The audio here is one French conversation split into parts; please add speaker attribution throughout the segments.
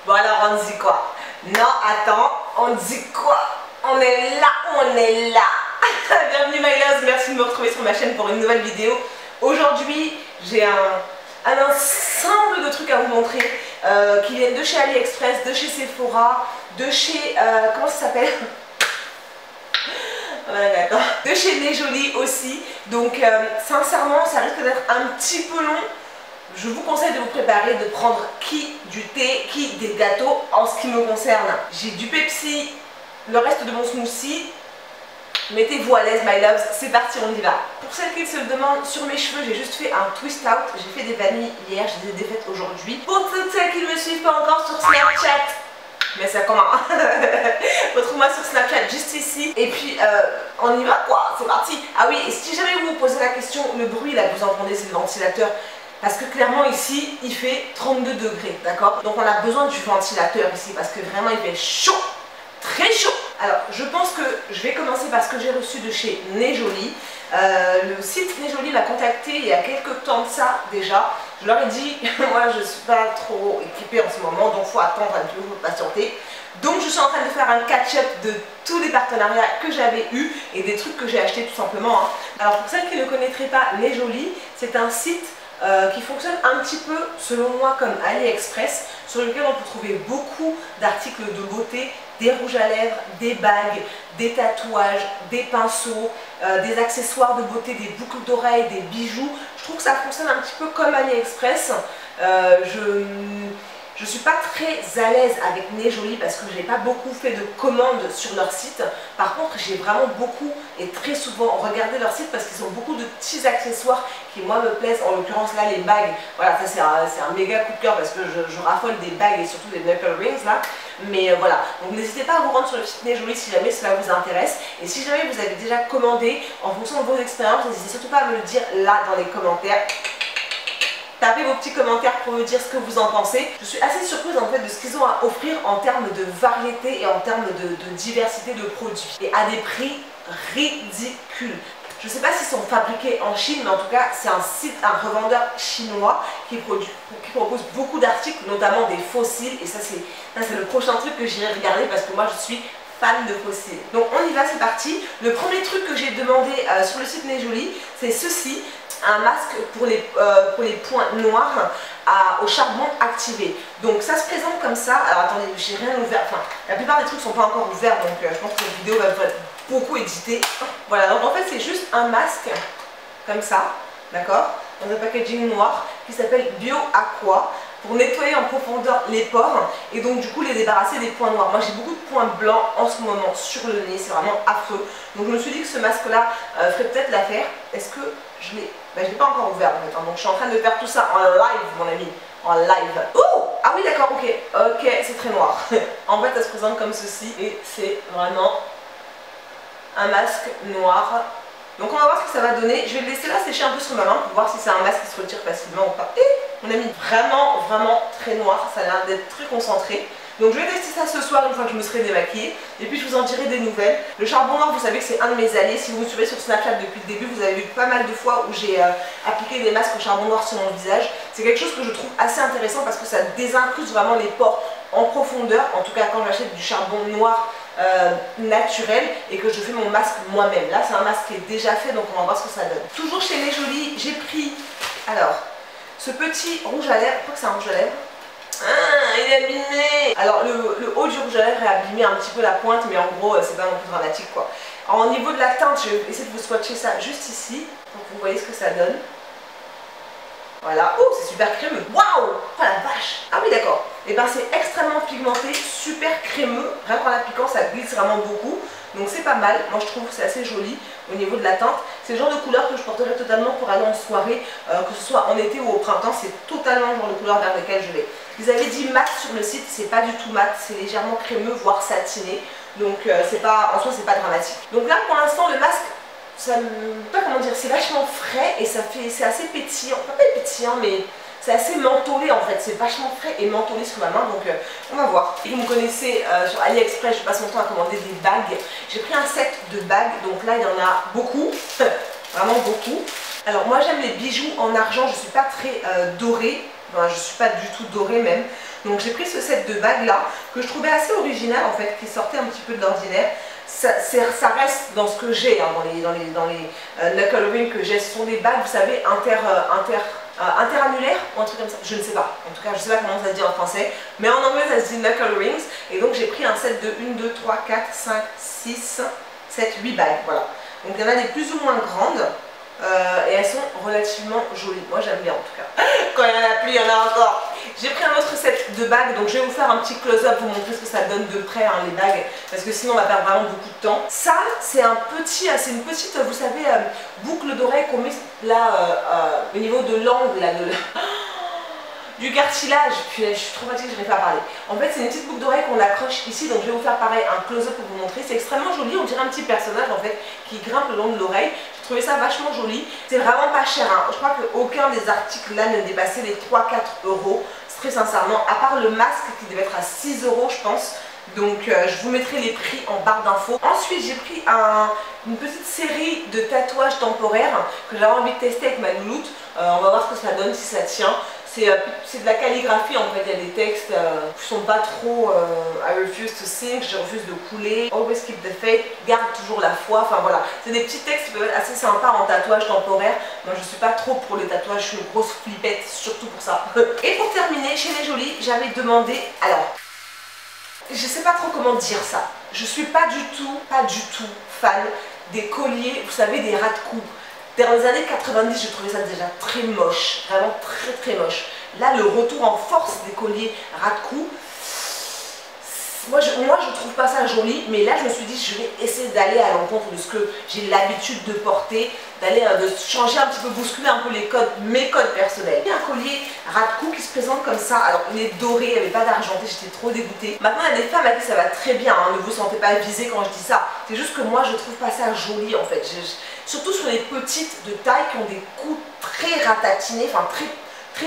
Speaker 1: Bon alors on dit quoi? Non, attends, on dit quoi? On est là, on est là. Bienvenue my loves, merci de me retrouver sur ma chaîne pour une nouvelle vidéo. Aujourd'hui, j'ai un ensemble de trucs à vous montrer qui viennent de chez AliExpress, de chez Sephora, de chez... comment ça s'appelle? De chez Les Jolies aussi. Donc sincèrement, ça risque d'être un petit peu long. Je vous conseille de vous préparer, de prendre qui du thé, qui des gâteaux en ce qui me concerne. J'ai du Pepsi, le reste de mon smoothie. Mettez-vous à l'aise my loves, c'est parti, on y va. Pour celles qui se le demandent, sur mes cheveux, j'ai juste fait un twist out. J'ai fait des vanilles hier, je les ai défaites aujourd'hui. Pour toutes celles qui ne me suivent pas encore sur Snapchat, mais ça comment? Retrouve-moi sur Snapchat juste ici. Et puis on y va quoi, c'est parti. Ah oui, et si jamais vous vous posez la question, le bruit là que vous entendez, c'est le ventilateur. Parce que clairement ici, il fait 32 degrés, d'accord? Donc on a besoin du ventilateur ici parce que vraiment il fait chaud, très chaud. Alors je pense que je vais commencer par ce que j'ai reçu de chez Les Jolies. Le site Les Jolies m'a contacté il y a quelques temps de ça déjà. Je leur ai dit, moi je ne suis pas trop équipée en ce moment, donc il faut attendre un peu, il faut patienter. Donc je suis en train de faire un catch-up de tous les partenariats que j'avais eus et des trucs que j'ai achetés tout simplement. Alors pour celles qui ne connaîtraient pas Les Jolies, c'est un site qui fonctionne un petit peu selon moi comme AliExpress, sur lequel on peut trouver beaucoup d'articles de beauté, des rouges à lèvres, des bagues, des tatouages, des pinceaux, des accessoires de beauté, des boucles d'oreilles, des bijoux. Je trouve que ça fonctionne un petit peu comme AliExpress. Je ne suis pas très à l'aise avec Les Jolies parce que je n'ai pas beaucoup fait de commandes sur leur site. Par contre, j'ai vraiment beaucoup et très souvent regardé leur site parce qu'ils ont beaucoup de petits accessoires qui moi me plaisent. En l'occurrence là, les bagues. Voilà, ça c'est un méga coup de cœur parce que je raffole des bagues et surtout des knuckle rings là. Mais voilà, donc n'hésitez pas à vous rendre sur le site Les Jolies si jamais cela vous intéresse. Et si jamais vous avez déjà commandé en fonction de vos expériences, n'hésitez surtout pas à me le dire là dans les commentaires. Tapez vos petits commentaires pour me dire ce que vous en pensez. Je suis assez surprise en fait de ce qu'ils ont à offrir en termes de variété et en termes de diversité de produits. Et à des prix ridicules. Je ne sais pas s'ils sont fabriqués en Chine, mais en tout cas c'est un site, un revendeur chinois qui propose beaucoup d'articles, notamment des fossiles. Et ça c'est le prochain truc que j'irai regarder parce que moi je suis fan de fossiles. Donc on y va, c'est parti. Le premier truc que j'ai demandé sur le site Les Jolies, c'est ceci. Un masque pour les points noirs au charbon activé. Donc ça se présente comme ça. Alors attendez, j'ai rien ouvert. Enfin, la plupart des trucs sont pas encore ouverts, donc je pense que cette vidéo va être beaucoup éditée. Voilà, donc en fait c'est juste un masque comme ça, d'accord, dans un packaging noir qui s'appelle Bio Aqua, pour nettoyer en profondeur les pores et donc du coup les débarrasser des points noirs. Moi j'ai beaucoup de points blancs en ce moment sur le nez, c'est vraiment affreux. Donc je me suis dit que ce masque là ferait peut-être l'affaire. Est-ce que je l'ai... Ben, je ne l'ai pas encore ouvert en fait, donc je suis en train de faire tout ça en live mon ami, en live. Oh, ah oui d'accord, ok, c'est très noir. En fait ça se présente comme ceci et c'est vraiment un masque noir. Donc on va voir ce que ça va donner. Je vais le laisser là sécher un peu sur ma main pour voir si c'est un masque qui se retire facilement ou pas. Et mon ami, vraiment très noir, ça a l'air d'être très concentré. Donc je vais tester ça ce soir une fois que je me serai démaquillée. Et puis je vous en dirai des nouvelles. Le charbon noir, vous savez que c'est un de mes alliés. Si vous me suivez sur Snapchat depuis le début, vous avez vu pas mal de fois où j'ai appliqué des masques au charbon noir sur mon visage. C'est quelque chose que je trouve assez intéressant parce que ça désincruste vraiment les pores en profondeur. En tout cas quand j'achète du charbon noir naturel et que je fais mon masque moi-même. Là c'est un masque qui est déjà fait, donc on va voir ce que ça donne. Toujours chez Les Jolies, j'ai pris alors ce petit rouge à lèvres. Je crois que c'est un rouge à lèvres. Ah, il est abîmé. Alors le haut du rouge à lèvres est abîmé un petit peu la pointe, mais en gros c'est pas non plus dramatique quoi. Alors, au niveau de la teinte, je vais essayer de vous swatcher ça juste ici pour que vous voyez ce que ça donne. Voilà, oh c'est super crémeux, waouh, oh la vache. Ah oui d'accord, et ben c'est extrêmement pigmenté, super crémeux, rien qu'en l'appliquant ça glisse vraiment beaucoup. Donc c'est pas mal, moi je trouve que c'est assez joli au niveau de la teinte. C'est le genre de couleur que je porterai totalement pour aller en soirée, que ce soit en été ou au printemps, c'est totalement le genre de couleur vers lequel je vais. Ils avaient dit mat sur le site, c'est pas du tout mat, c'est légèrement crémeux, voire satiné. Donc c'est pas, en soi c'est pas dramatique. Donc là pour l'instant le masque, ça me... pas comment dire, c'est vachement frais et ça fait, c'est assez pétillant, pas pétillant mais c'est assez mentholé en fait, c'est vachement frais et mentholé sur ma main, donc on va voir. Et vous me connaissez sur AliExpress, je passe mon temps à commander des bagues. J'ai pris un set de bagues, donc là il y en a beaucoup, vraiment beaucoup. Alors moi j'aime les bijoux en argent, je suis pas très dorée, enfin, je suis pas du tout dorée même. Donc j'ai pris ce set de bagues là, que je trouvais assez original en fait, qui sortait un petit peu de l'ordinaire. Ça reste dans ce que j'ai, hein, dans les knuckle rings que j'ai. Ce sont des bagues, vous savez, interannulaires ou un truc comme ça, je ne sais pas. En tout cas, je ne sais pas comment ça se dit en français, mais en anglais ça se dit knuckle rings. Et donc j'ai pris un set de 1, 2, 3, 4, 5, 6, 7, 8 bagues, voilà. Donc il y en a des plus ou moins grandes. Et elles sont relativement jolies. Moi j'aime bien en tout cas. Quand il y en a plus, il y en a encore. J'ai pris un autre set de bagues, donc je vais vous faire un petit close-up pour montrer ce que ça donne de près, hein, les bagues, parce que sinon on va perdre vraiment beaucoup de temps. Ça, c'est une petite, vous savez, boucle d'oreille qu'on met là au niveau de l'angle, du cartilage. Puis je suis trop fatiguée, je n'arrive pas à parler. En fait, c'est une petite boucle d'oreille qu'on accroche ici, donc je vais vous faire pareil, un close-up pour vous montrer. C'est extrêmement joli, on dirait un petit personnage en fait qui grimpe le long de l'oreille. J'ai trouvé ça vachement joli. C'est vraiment pas cher, hein. Je crois qu'aucun des articles là ne dépassait les 3-4 euros. Très sincèrement, à part le masque qui devait être à 6 euros je pense. Donc je vous mettrai les prix en barre d'infos. Ensuite j'ai pris une petite série de tatouages temporaires que j'avais envie de tester avec ma louloute. On va voir ce que ça donne, si ça tient. C'est de la calligraphie en fait, il y a des textes qui sont pas trop I refuse to sink, je refuse de couler, always keep the faith, garde toujours la foi, enfin voilà. C'est des petits textes qui peuvent être assez sympas en tatouage temporaire. Moi je suis pas trop pour les tatouages, je suis une grosse flippette, surtout pour ça. Et pour terminer, chez les Jolies, j'avais demandé, alors, je sais pas trop comment dire ça, je suis pas du tout fan des colliers, vous savez, des ras de cou. Dans les années 90, je trouvais ça déjà très moche, vraiment très moche. Là, le retour en force des colliers ras de cou, moi je trouve pas ça joli, mais là je me suis dit je vais essayer d'aller à l'encontre de ce que j'ai l'habitude de porter, de changer un petit peu, bousculer un peu mes codes personnels. Il y a un collier ras de cou qui se présente comme ça, alors il est doré, il n'y avait pas d'argenté, j'étais trop dégoûtée. Maintenant il y a des femmes à qui ça va très bien, hein, ne vous sentez pas visée quand je dis ça, c'est juste que moi je trouve pas ça joli en fait. Surtout sur les petites de taille qui ont des coups très ratatinés, enfin très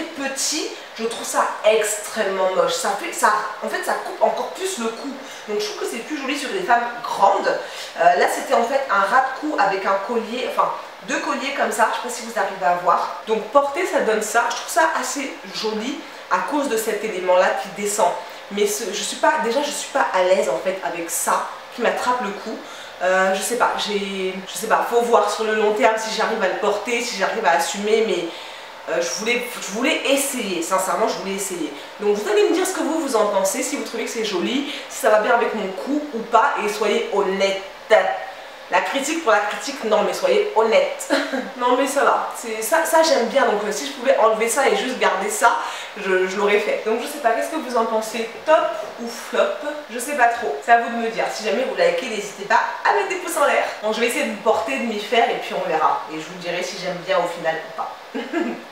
Speaker 1: petits, je trouve ça extrêmement moche. En fait, ça coupe encore plus le cou. Donc je trouve que c'est plus joli sur les femmes grandes. Là, c'était en fait un ras de cou avec un collier, enfin deux colliers comme ça. Je ne sais pas si vous arrivez à voir. Donc porter, ça donne ça. Je trouve ça assez joli à cause de cet élément-là qui descend. Mais je suis pas à l'aise en fait avec ça qui m'attrape le cou. Je sais pas, faut voir sur le long terme si j'arrive à le porter, si j'arrive à assumer, mais je voulais essayer, sincèrement je voulais essayer. Donc vous allez me dire ce que vous en pensez, si vous trouvez que c'est joli, si ça va bien avec mon cou ou pas, et soyez honnête. La critique pour la critique, non mais soyez honnête. Non mais ça va, ça j'aime bien, donc si je pouvais enlever ça et juste garder ça, je l'aurais fait. Donc je sais pas, qu'est-ce que vous en pensez, top ou flop? Je sais pas trop, c'est à vous de me dire. Si jamais vous likez, n'hésitez pas à mettre des pouces en l'air. Bon, je vais essayer de me porter, de m'y faire, et puis on verra. Et je vous dirai si j'aime bien au final ou pas.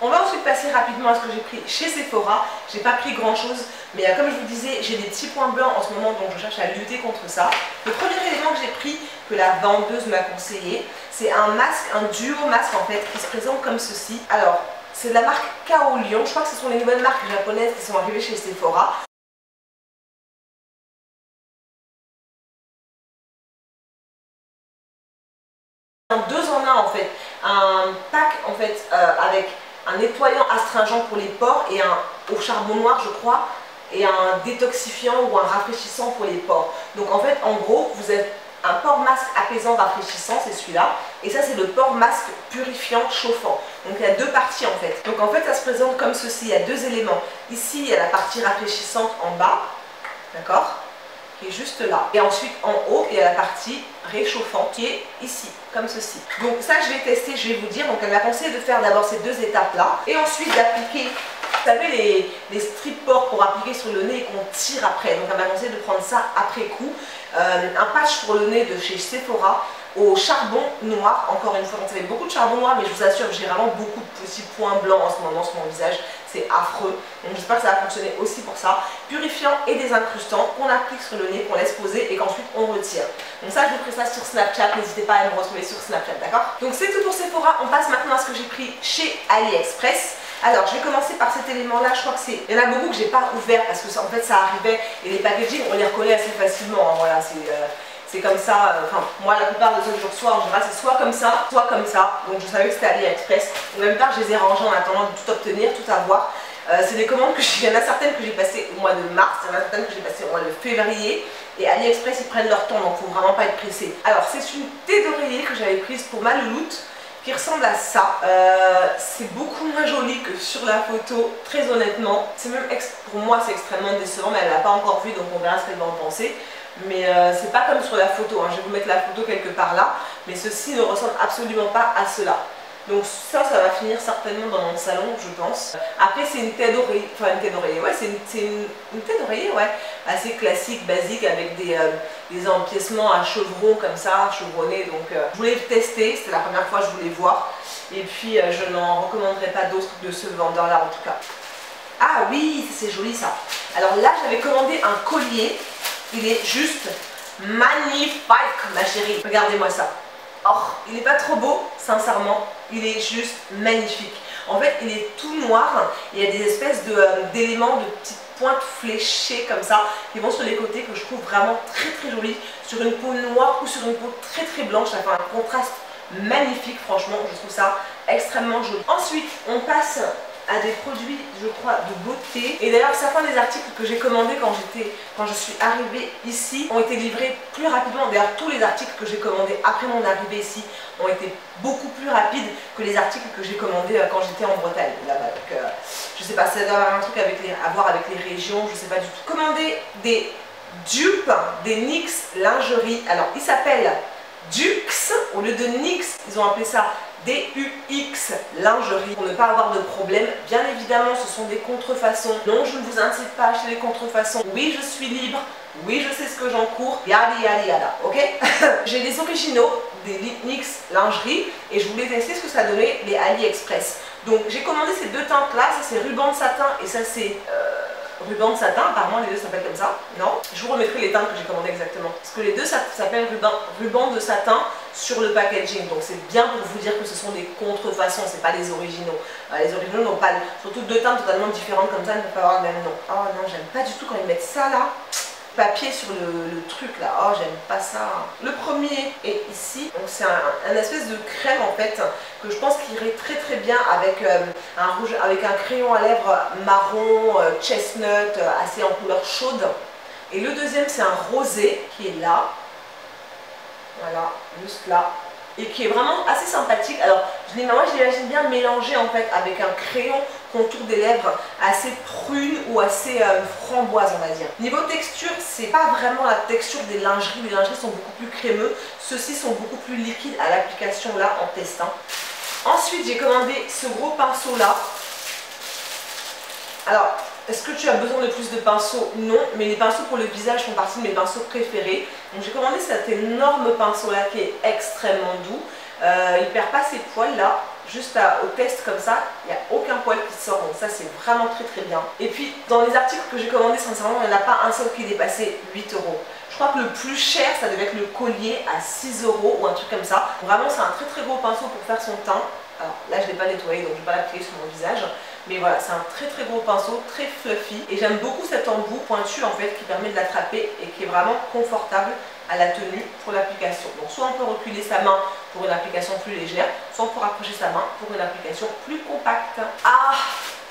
Speaker 1: On va ensuite passer rapidement à ce que j'ai pris chez Sephora. J'ai pas pris grand chose, mais comme je vous disais, j'ai des petits points blancs en ce moment, donc je cherche à lutter contre ça. Le premier élément que j'ai pris, que la vendeuse m'a conseillé, c'est un masque, un duo masque en fait, qui se présente comme ceci. Alors, c'est de la marque Kaolion, je crois que ce sont les nouvelles marques japonaises qui sont arrivées chez Sephora. Un 2 en 1 en fait, un pack en fait avec un nettoyant astringent pour les pores et au charbon noir je crois, et un détoxifiant ou un rafraîchissant pour les pores. Donc en fait en gros vous avez un pore masque apaisant rafraîchissant, c'est celui-là, et ça c'est le pore masque purifiant chauffant. Donc il y a deux parties en fait. Donc en fait ça se présente comme ceci, il y a deux éléments. Ici il y a la partie rafraîchissante en bas, d'accord, qui est juste là. Et ensuite en haut, il y a la partie réchauffante qui est ici, comme ceci. Donc ça je vais tester, je vais vous dire. Donc elle m'a conseillé de faire d'abord ces deux étapes là. Et ensuite d'appliquer, vous savez les strip pores pour appliquer sur le nez et qu'on tire après. Donc elle m'a conseillé de prendre ça après coup. Un patch pour le nez de chez Sephora au charbon noir, encore une fois. Donc ça fait beaucoup de charbon noir, mais je vous assure j'ai vraiment beaucoup de petits points blancs en ce moment sur mon visage. C'est affreux, donc j'espère que ça va fonctionner aussi pour ça. Purifiant et désincrustant qu'on applique sur le nez, qu'on laisse poser et qu'ensuite on retire. Donc ça je vous ferai ça sur Snapchat, n'hésitez pas à me retrouver sur Snapchat, d'accord? Donc c'est tout pour Sephora, on passe maintenant à ce que j'ai pris chez AliExpress. Alors je vais commencer par cet élément là, je crois que c'est... Il y en a beaucoup que j'ai pas ouvert parce que en fait ça arrivait et les packaging on les reconnaît assez facilement, hein, voilà, c'est comme ça, enfin moi la plupart de ceux que je reçois en général c'est soit comme ça, donc je savais que c'était AliExpress. Donc la plupart je les ai rangés en attendant de tout obtenir, tout avoir. C'est des commandes il y en a certaines que j'ai passées au mois de mars, il y en a certaines que j'ai passées au mois de février. Et AliExpress, ils prennent leur temps, donc il ne faut vraiment pas être pressé. Alors, c'est une thé d'oreiller que j'avais prise pour ma louloute, qui ressemble à ça. C'est beaucoup moins joli que sur la photo, très honnêtement. C'est même, pour moi, c'est extrêmement décevant, mais elle ne l'a pas encore vu, donc on verra ce qu'elle va en penser. Mais c'est pas comme sur la photo, hein. Je vais vous mettre la photo quelque part là, mais ceci ne ressemble absolument pas à cela. Donc ça va finir certainement dans mon salon, je pense. Après c'est une tête d'oreiller, enfin une tête d'oreiller, ouais, c'est une tête d'oreiller, ouais, assez classique, basique, avec des empiècements à chevrons comme ça, chevronnés. Donc je voulais le tester, c'était la première fois que je voulais voir. Et puis je n'en recommanderai pas d'autres de ce vendeur-là en tout cas. Ah oui, c'est joli ça. Alors là j'avais commandé un collier, il est juste magnifique ma chérie. Regardez-moi ça. Oh, il n'est pas trop beau, sincèrement, il est juste magnifique. En fait, il est tout noir, il y a des espèces d'éléments, de petites pointes fléchées comme ça, qui vont sur les côtés, que je trouve vraiment très très joli, sur une peau noire ou sur une peau très très blanche. Ça fait un contraste magnifique, franchement, je trouve ça extrêmement joli. Ensuite, on passe à des produits, je crois, de beauté. Et d'ailleurs, certains des articles que j'ai commandés quand je suis arrivée ici ont été livrés plus rapidement. D'ailleurs, tous les articles que j'ai commandés après mon arrivée ici ont été beaucoup plus rapides que les articles que j'ai commandés quand j'étais en Bretagne. Là-bas, donc, je sais pas, ça doit avoir un truc à voir avec les régions, je sais pas du tout. Commander des dupes, des NYX lingerie. Alors, ils s'appellent Dux, au lieu de NYX, ils ont appelé ça DUX lingerie, pour ne pas avoir de problème. Bien évidemment, ce sont des contrefaçons. Non, je ne vous incite pas à acheter des contrefaçons. Oui, je suis libre. Oui, je sais ce que j'encours. Yada yada yada, ok. J'ai les originaux des NYX lingerie et je voulais tester ce que ça donnait les AliExpress. Donc, j'ai commandé ces deux teintes là. Ça, c'est ruban de satin et ça, c'est ruban de satin. Apparemment, les deux s'appellent comme ça. Non, je vous remettrai les teintes que j'ai commandées exactement. Parce que les deux s'appellent ruban de satin sur le packaging. Donc c'est bien pour vous dire que ce sont des contrefaçons, c'est pas les originaux. Les originaux n'ont pas, surtout deux teintes totalement différentes comme ça, ne peuvent pas avoir le même nom. Oh non, j'aime pas du tout quand ils mettent ça là. Papier sur le truc là, oh j'aime pas ça. Le premier est ici, donc c'est un espèce de crème en fait que je pense qu'il irait très très bien avec un rouge, avec un crayon à lèvres marron, chestnut, assez en couleur chaude. Et le deuxième c'est un rosé qui est là, voilà, juste là, et qui est vraiment assez sympathique. Alors moi je l'imagine bien mélangé en fait avec un crayon contour des lèvres assez prune ou assez framboise, on va dire. Niveau texture, c'est pas vraiment la texture des lingeries. Les lingeries sont beaucoup plus crémeux. Ceux-ci sont beaucoup plus liquides à l'application là en testant. Ensuite, j'ai commandé ce gros pinceau là. Alors, est-ce que tu as besoin de plus de pinceaux? Non, mais les pinceaux pour le visage font partie de mes pinceaux préférés. Donc j'ai commandé cet énorme pinceau là qui est extrêmement doux. Il perd pas ses poils là. Juste au test comme ça, il n'y a aucun poil qui sort, donc ça c'est vraiment très très bien. Et puis dans les articles que j'ai commandés, sincèrement, il n'y en a pas un seul qui dépassait 8 €. Je crois que le plus cher, ça devait être le collier à 6 € ou un truc comme ça. Vraiment, c'est un très très gros pinceau pour faire son teint. Alors là, je ne l'ai pas nettoyé, donc je ne vais pas l'appliquer sur mon visage. Mais voilà, c'est un très très gros pinceau, très fluffy. Et j'aime beaucoup cet embout pointu en fait qui permet de l'attraper et qui est vraiment confortable à la tenue pour l'application. Donc soit on peut reculer sa main pour une application plus légère, soit on peut rapprocher sa main pour une application plus compacte. Ah,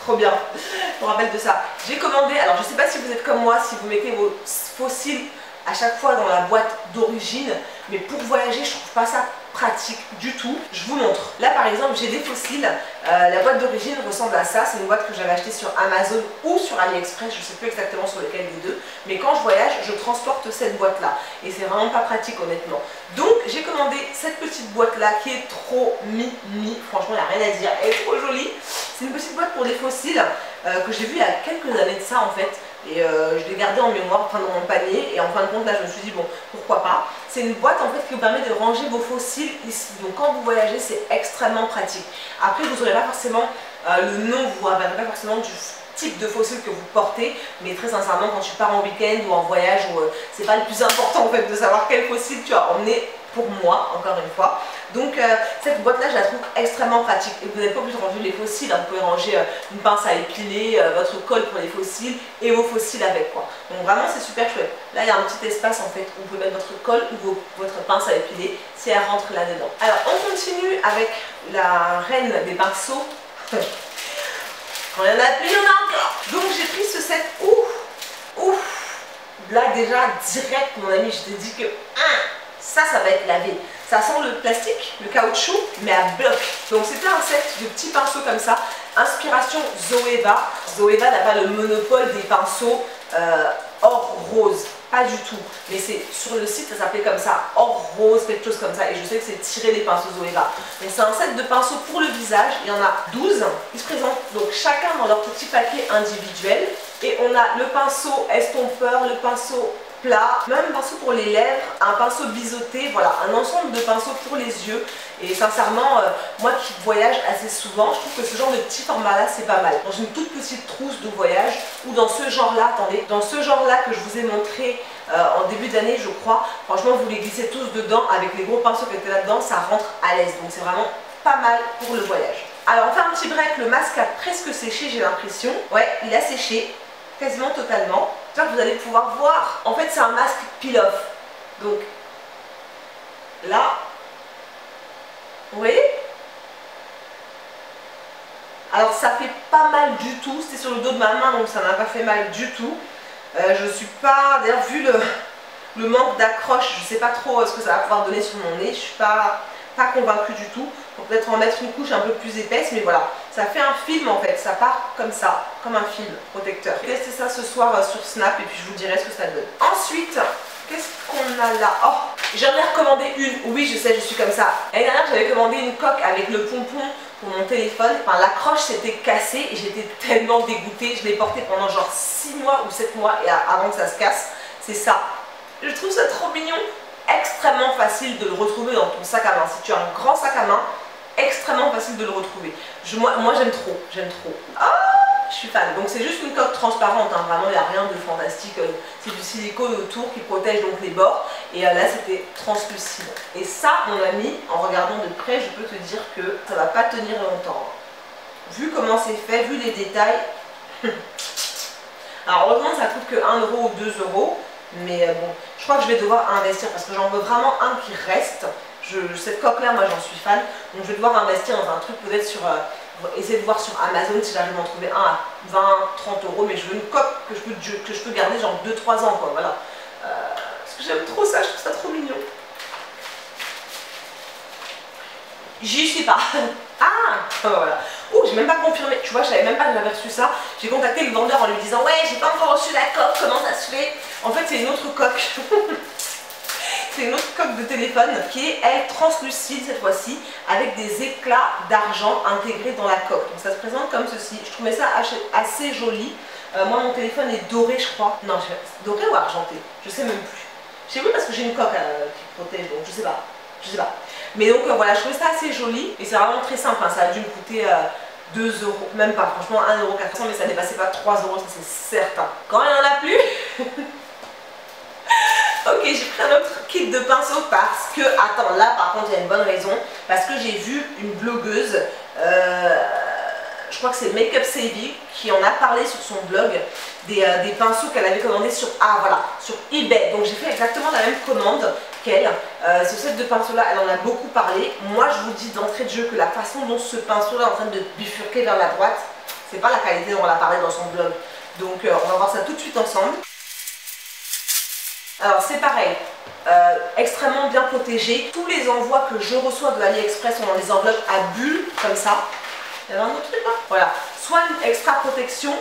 Speaker 1: trop bien, je me rappelle de ça. J'ai commandé, alors je ne sais pas si vous êtes comme moi, si vous mettez vos fossiles à chaque fois dans la boîte d'origine, mais pour voyager, je trouve pas ça pratique du tout. Je vous montre. Là par exemple, j'ai des fossiles. La boîte d'origine ressemble à ça. C'est une boîte que j'avais achetée sur Amazon ou sur AliExpress. Je ne sais plus exactement sur lequel des deux. Mais quand je voyage, je transporte cette boîte là. Et c'est vraiment pas pratique honnêtement. Donc j'ai commandé cette petite boîte là qui est trop mimi. Franchement, il n'y a rien à dire. Elle est trop jolie. C'est une petite boîte pour des fossiles que j'ai vu il y a quelques années de ça en fait. Et je l'ai gardée en mémoire, enfin dans mon panier. Et en fin de compte, là, je me suis dit, bon, pourquoi pas. C'est une boîte en fait qui vous permet de ranger vos fossiles ici. Donc quand vous voyagez, c'est extrêmement pratique. Après, vous n'aurez pas forcément le nom, vous n'aurez pas forcément du type de fossile que vous portez. Mais très sincèrement, quand tu pars en week-end ou en voyage, c'est pas le plus important en fait de savoir quel fossile tu as emmené. Pour moi, encore une fois. Donc cette boîte là je la trouve extrêmement pratique et vous n'êtes pas obligé de ranger les fossiles, hein. Vous pouvez ranger une pince à épiler, votre colle pour les fossiles et vos fossiles avec quoi. Donc vraiment c'est super chouette. Là il y a un petit espace en fait où vous pouvez mettre votre colle ou votre pince à épiler si elle rentre là dedans. Alors on continue avec la reine des pinceaux. Quand il y en a plus, il y en a encore. Donc j'ai pris ce set. Ouf. Là déjà, direct, mon ami, je t'ai dit que ça va être lavé. Ça sent le plastique, le caoutchouc, mais à bloc. Donc c'était un set de petits pinceaux comme ça. Inspiration Zoeva. Zoeva n'a pas le monopole des pinceaux or rose. Pas du tout. Mais c'est sur le site, ça s'appelait comme ça. Or rose, quelque chose comme ça. Et je sais que c'est tiré les pinceaux Zoeva. Mais c'est un set de pinceaux pour le visage. Il y en a 12. Ils se présentent donc chacun dans leur petit paquet individuel. Et on a le pinceau estompeur, le pinceau plat, même un pinceau pour les lèvres, un pinceau biseauté, voilà, un ensemble de pinceaux pour les yeux. Et sincèrement, moi qui voyage assez souvent, je trouve que ce genre de petit format là c'est pas mal. Dans une toute petite trousse de voyage ou dans ce genre là, attendez, dans ce genre là que je vous ai montré en début d'année je crois, franchement vous les glissez tous dedans avec les gros pinceaux qui étaient là-dedans, ça rentre à l'aise. Donc c'est vraiment pas mal pour le voyage. Alors on fait un petit break, le masque a presque séché j'ai l'impression. Ouais, il a séché, quasiment totalement. J'espère que vous allez pouvoir voir. En fait c'est un masque peel-off. Donc là, vous voyez? Alors ça fait pas mal du tout, c'était sur le dos de ma main donc ça n'a pas fait mal du tout. Je suis pas, d'ailleurs vu le manque d'accroche, je sais pas trop ce que ça va pouvoir donner sur mon nez, je suis pas convaincue du tout. Faut peut-être en mettre une couche un peu plus épaisse, mais voilà, ça fait un film en fait, ça part comme ça, comme un film protecteur. Je vais tester ça ce soir sur Snap et puis je vous dirai ce que ça donne. Ensuite, qu'est-ce qu'on a là? Oh, j'en ai recommandé une, oui je sais, je suis comme ça. L'année dernière j'avais commandé une coque avec le pompon pour mon téléphone, enfin l'accroche s'était cassée et j'étais tellement dégoûtée, je l'ai porté pendant genre 6 mois ou 7 mois et avant que ça se casse, c'est ça. Je trouve ça trop mignon, extrêmement facile de le retrouver dans ton sac à main. Si tu as un grand sac à main, extrêmement facile de le retrouver. Moi j'aime trop, Ah, je suis fan. Donc c'est juste une coque transparente, hein. Vraiment il n'y a rien de fantastique. C'est du silicone autour qui protège donc les bords. Et là c'était translucide. Et ça mon ami, en regardant de près, je peux te dire que ça va pas tenir longtemps. Vu comment c'est fait, vu les détails. Alors heureusement ça coûte que 1 euro ou 2 euros. Mais bon, je crois que je vais devoir investir parce que j'en veux vraiment un qui reste. Cette coque là, moi j'en suis fan. Donc je vais devoir investir dans un truc peut-être sur... essayer de voir sur Amazon si j'arrive à en trouver un à 20, 30 euros. Mais je veux une coque que je peux garder genre 2-3 ans quoi, voilà. Parce que j'aime trop ça, je trouve ça trop mignon. J'y suis pas. Ah, voilà. Oh, j'ai même pas confirmé. Tu vois, je savais même pas que j'avais reçu ça. J'ai contacté le vendeur en lui disant ouais, j'ai pas encore reçu la coque, comment ça se fait? En fait, c'est une autre coque. C'est une autre coque de téléphone qui est, elle, translucide cette fois-ci, avec des éclats d'argent intégrés dans la coque. Donc ça se présente comme ceci. Je trouvais ça assez joli. Moi, mon téléphone est doré, je crois. Non, doré ou argenté? Je sais même plus. Je sais plus parce que j'ai une coque qui protège, donc je sais pas. Je sais pas. Mais donc voilà, je trouvais ça assez joli et c'est vraiment très simple. Hein. Ça a dû me coûter 2 euros, même pas, franchement 1,4 €, mais ça dépassait pas 3 euros, ça c'est certain. Quand il n'y en a plus, ok, j'ai pris un autre kit de pinceaux parce que, attends, là par contre il y a une bonne raison, parce que j'ai vu une blogueuse, je crois que c'est Makeup Savvy, qui en a parlé sur son blog, des pinceaux qu'elle avait commandés sur, sur eBay. Donc j'ai fait exactement la même commande qu'elle. Ce set de pinceaux là, elle en a beaucoup parlé. Moi je vous dis d'entrée de jeu que la façon dont ce pinceau là est en train de bifurquer vers la droite, c'est pas la qualité dont elle a parlé dans son blog. Donc on va voir ça tout de suite ensemble. Alors c'est pareil, extrêmement bien protégé. Tous les envois que je reçois de AliExpress sont dans des enveloppes à bulles comme ça. Il y avait un autre truc là. Voilà, soit une extra protection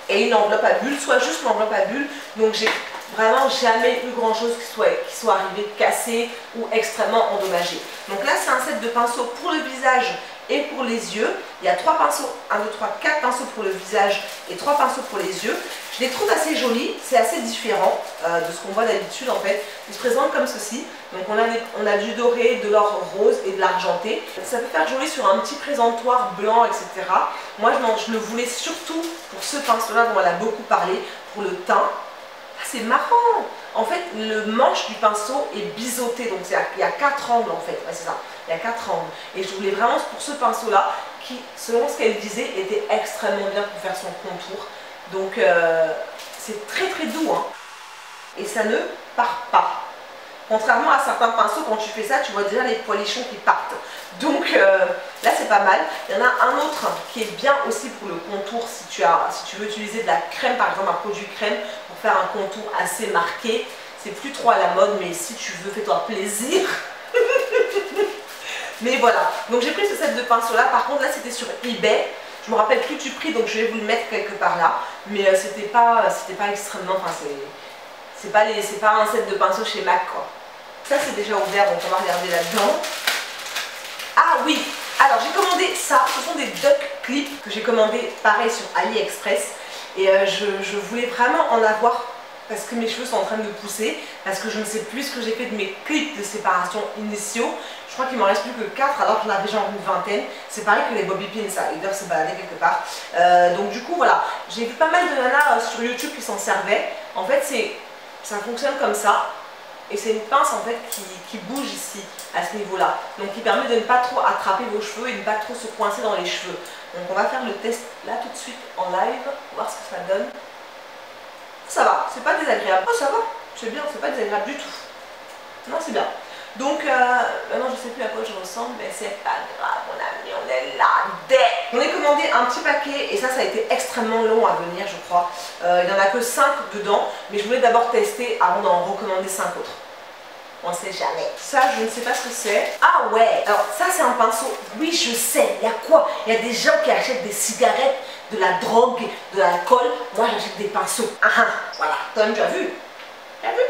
Speaker 1: et une enveloppe à bulles, soit juste l'enveloppe à bulles. Donc j'ai vraiment jamais eu grand chose qui soit arrivé cassé ou extrêmement endommagé. Donc là c'est un set de pinceaux pour le visage et pour les yeux. Il y a 3 pinceaux, 1, 2, 3, 4 pinceaux pour le visage et 3 pinceaux pour les yeux. Je les trouve assez jolis, c'est assez différent de ce qu'on voit d'habitude en fait. Ils se présentent comme ceci. Donc on a du doré, de l'or rose et de l'argenté. Ça peut faire joli sur un petit présentoir blanc, etc. Moi je le voulais surtout pour ce pinceau-là dont elle a beaucoup parlé, pour le teint. Ah, c'est marrant! En fait, le manche du pinceau est biseauté, donc il y a 4 angles en fait. Ouais, c'est ça, il y a 4 angles. Et je voulais vraiment pour ce pinceau-là, qui, selon ce qu'elle disait, était extrêmement bien pour faire son contour. Donc c'est très très doux, hein. Et ça ne part pas. Contrairement à certains pinceaux, quand tu fais ça, tu vois déjà les poilichons qui partent. Donc là c'est pas mal. Il y en a un autre qui est bien aussi pour le contour si tu veux utiliser de la crème, par exemple un produit crème pour faire un contour assez marqué. C'est plus trop à la mode, mais si tu veux, fais-toi plaisir. Mais voilà, donc j'ai pris ce set de pinceaux là. Par contre là c'était sur eBay. Je me rappelle plus du prix, donc je vais vous le mettre quelque part là. Mais c'était pas extrêmement, enfin c'est pas un set de pinceaux chez MAC quoi. Ça c'est déjà ouvert, donc on va regarder là-dedans. Ah oui, alors j'ai commandé ça, ce sont des duck clips que j'ai commandé pareil sur AliExpress. Et je voulais vraiment en avoir parce que mes cheveux sont en train de pousser, parce que je ne sais plus ce que j'ai fait de mes clips de séparation initiaux. Je crois qu'il m'en reste plus que 4 alors que j'en avais genre une vingtaine. C'est pareil que les bobby pins, ça, ils doivent se balader quelque part. Donc du coup voilà, j'ai vu pas mal de nanas sur YouTube qui s'en servaient. En fait ça fonctionne comme ça. Et c'est une pince en fait qui bouge ici, à ce niveau-là. Donc qui permet de ne pas trop attraper vos cheveux et de ne pas trop se coincer dans les cheveux. Donc on va faire le test là tout de suite en live, voir ce que ça donne. Ça va, c'est pas désagréable. Oh ça va, c'est bien, c'est pas désagréable du tout. Non c'est bien. Donc maintenant je sais plus à quoi je ressemble, mais c'est pas grave mon ami, on est là. On a commandé un petit paquet et ça a été extrêmement long à venir je crois. Il n'y en a que 5 dedans, mais je voulais d'abord tester avant d'en recommander 5 autres. On sait jamais. Ça je ne sais pas ce que c'est. Ah ouais, alors ça c'est un pinceau. Oui je sais, il y a quoi? Il y a des gens qui achètent des cigarettes, de la drogue, de l'alcool. Moi j'achète des pinceaux. Ah ah, voilà, toi-même tu as vu? Tu as vu?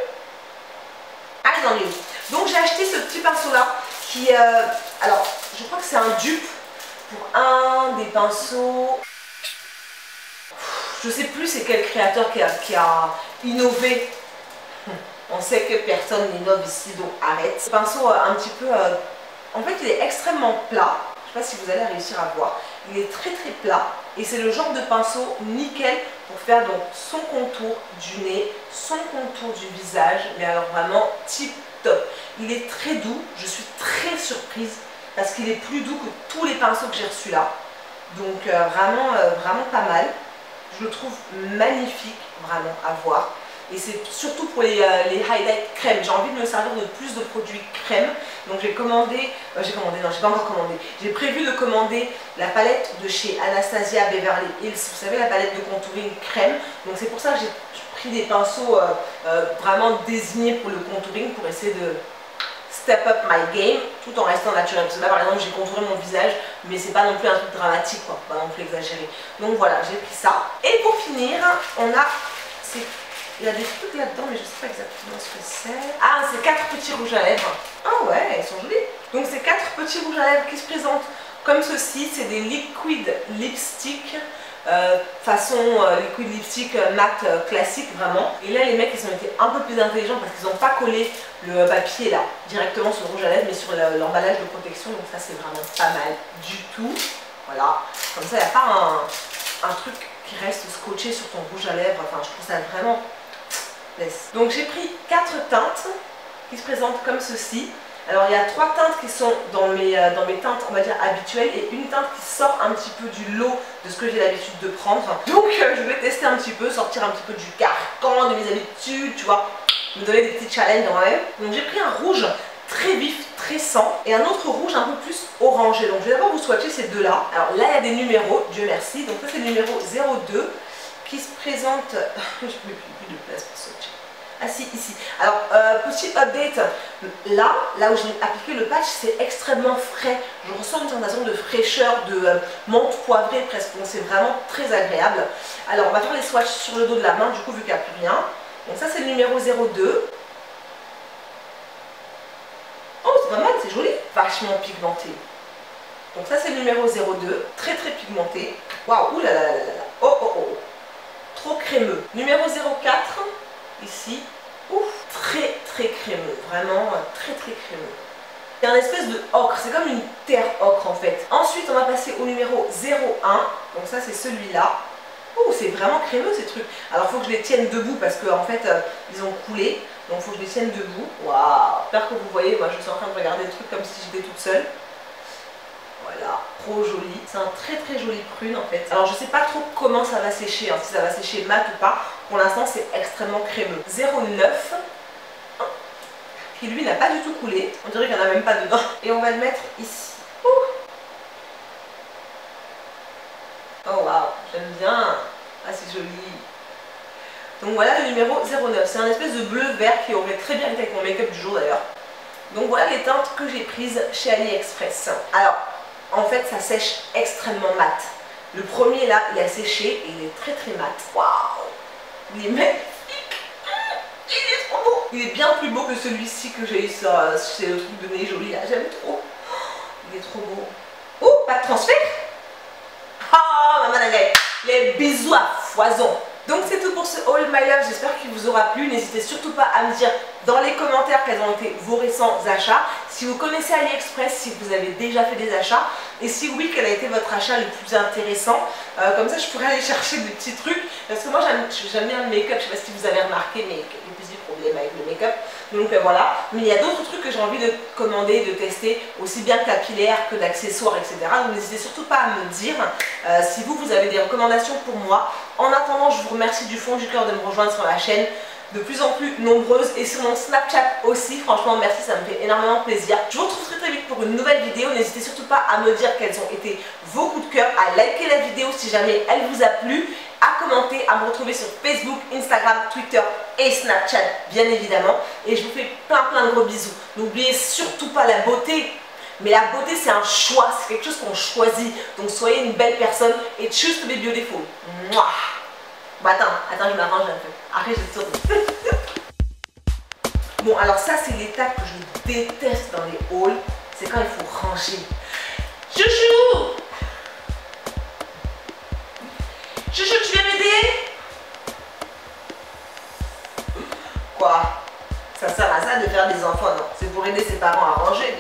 Speaker 1: Allez dans les. Donc j'ai acheté ce petit pinceau là qui, alors je crois que c'est un dupe pour un des pinceaux, je sais plus c'est quel créateur qui a innové. On sait que personne n'innove ici donc arrête. Ce pinceau un petit peu, en fait il est extrêmement plat, je ne sais pas si vous allez réussir à voir, il est très très plat et c'est le genre de pinceau nickel pour faire donc son contour du nez, son contour du visage, mais alors vraiment tip top. Il est très doux, je suis très surprise parce qu'il est plus doux que tous les pinceaux que j'ai reçus là. Donc vraiment pas mal. Je le trouve magnifique vraiment à voir. Et c'est surtout pour les highlights crème. J'ai envie de me servir de plus de produits crème. Donc j'ai commandé, non j'ai pas encore commandé. J'ai prévu de commander la palette de chez Anastasia Beverly Hills. Vous savez la palette de contouring crème. Donc c'est pour ça que j'ai pris des pinceaux vraiment désignés pour le contouring pour essayer de step up my game tout en restant naturel. Parce que là par exemple j'ai contouré mon visage mais c'est pas non plus un truc dramatique quoi, pas non plus exagéré. Donc voilà, j'ai pris ça. Et pour finir, on a il y a des trucs là-dedans mais je sais pas exactement ce que c'est. Ah, c'est 4 petits rouges à lèvres. Ah ouais, ils sont jolis. Donc c'est 4 petits rouges à lèvres qui se présentent comme ceci. C'est des liquid lipstick façon liquid lipstick mat classique vraiment. Et là les mecs ils ont été un peu plus intelligents parce qu'ils n'ont pas collé le papier là directement sur le rouge à lèvres mais sur l'emballage de protection. Donc ça c'est vraiment pas mal du tout. Voilà, comme ça il n'y a pas un truc qui reste scotché sur ton rouge à lèvres. Enfin je trouve ça vraiment laisse. Donc j'ai pris 4 teintes qui se présentent comme ceci. Alors il y a 3 teintes qui sont dans mes teintes on va dire habituelles et une teinte qui sort un petit peu du lot de ce que j'ai l'habitude de prendre. Donc je vais tester un petit peu, sortir un petit peu du carcan, de mes habitudes, tu vois, me donner des petits challenges moi-même. Donc j'ai pris un rouge très vif, très sang et un autre rouge un peu plus orangé. Donc je vais d'abord vous swatcher ces deux là. Alors là il y a des numéros, Dieu merci. Donc ça c'est le numéro 02 qui se présente, je ne mets plus de place pour swatcher. Ah si, ici. Alors, petit update, là où j'ai appliqué le patch, c'est extrêmement frais. Je ressens une sensation de fraîcheur, de menthe poivrée presque. Donc c'est vraiment très agréable. Alors, on va faire les swatchs sur le dos de la main, du coup, vu qu'il n'y a plus rien. Donc ça, c'est le numéro 02. Oh, c'est pas mal, c'est joli. Vachement pigmenté. Donc ça, c'est le numéro 02. Très, très pigmenté. Waouh, oulala. Oh, oh, oh. Trop crémeux. Numéro 04. Ici, ouf, très très crémeux, vraiment très très crémeux. Il y a une espèce de ocre, c'est comme une terre ocre en fait. Ensuite on va passer au numéro 01, donc ça c'est celui-là. Oh, c'est vraiment crémeux ces trucs. Alors il faut que je les tienne debout parce qu'en fait ils ont coulé, donc il faut que je les tienne debout. Waouh, j'espère que vous voyez, moi je suis en train de regarder le truc comme si j'étais toute seule. Voilà, trop joli. C'est un très très joli prune en fait. Alors je sais pas trop comment ça va sécher, hein, si ça va sécher mat ou pas. Pour l'instant c'est extrêmement crémeux. 09, qui lui n'a pas du tout coulé. On dirait qu'il n'y en a même pas dedans. Et on va le mettre ici. joli. Donc voilà le numéro 09. C'est un espèce de bleu vert qui aurait très bien été avec mon make-up du jour d'ailleurs. Donc voilà les teintes que j'ai prises chez AliExpress. Alors, en fait, ça sèche extrêmement mat. Le premier là, il a séché et il est très très mat. Waouh! Il est magnifique! Il est trop beau! Il est bien plus beau que celui-ci que j'ai eu chez le truc de Nez Jolie là. J'aime trop. Il est trop beau. Oh, pas de transfert? Oh, maman Nagaï! Les bisous à foison! Donc c'est tout pour ce haul my love, j'espère qu'il vous aura plu. N'hésitez surtout pas à me dire dans les commentaires quels ont été vos récents achats. Si vous connaissez AliExpress, si vous avez déjà fait des achats. Et si oui, quel a été votre achat le plus intéressant. Comme ça je pourrais aller chercher des petits trucs. Parce que moi j'aime bien le make-up, je ne sais pas si vous avez remarqué, mais quelques petits problèmes avec le make-up. Donc voilà, mais il y a d'autres trucs que j'ai envie de commander, de tester, aussi bien capillaires que d'accessoires, etc. Donc n'hésitez surtout pas à me dire si vous avez des recommandations pour moi. En attendant, je vous remercie du fond du cœur de me rejoindre sur la chaîne, de plus en plus nombreuses, et sur mon Snapchat aussi. Franchement merci, ça me fait énormément plaisir. Je vous retrouve très très vite pour une nouvelle vidéo. N'hésitez surtout pas à me dire quels ont été vos coups de cœur, à liker la vidéo si jamais elle vous a plu, à commenter, à me retrouver sur Facebook, Instagram, Twitter et Snapchat bien évidemment. Et je vous fais plein de gros bisous. N'oubliez surtout pas la beauté. Mais la beauté c'est un choix, c'est quelque chose qu'on choisit. Donc soyez une belle personne et choose to be beautiful. Mouah. Bon attends, je m'arrange un peu. Après je tourne. Bon alors ça c'est l'étape que je déteste dans les hauls. C'est quand il faut ranger. Chouchou! Chouchou, tu viens m'aider? Quoi? Ça sert à ça de faire des enfants? Non, c'est pour aider ses parents à ranger.